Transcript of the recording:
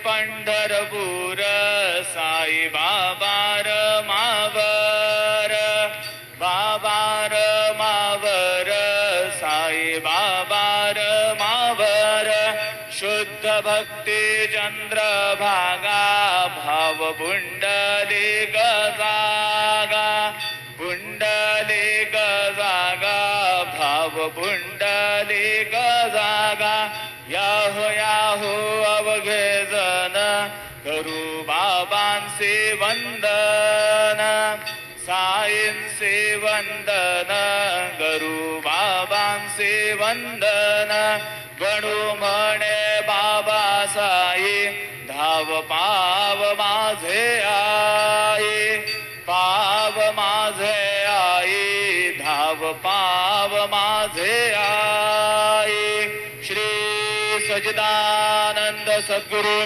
पंढरपूर साई बाबार मावर बाबार मावर साई बाबार मावर शुद्ध भक्ती चंद्रभागा भाव पुंडलिक जागा पुंडलिक जागा भाव पुंडलिक जागा याहो याहो अवघे जन करू बाबांचे वंदन साईंचे वंदन करू बाबांचे वंदन गणू म्हणे बाबा साई धाव पाव माझे आई पाव माझे आई धाव पाव माझे आई श्री सच्चिदानंद सद्गुरु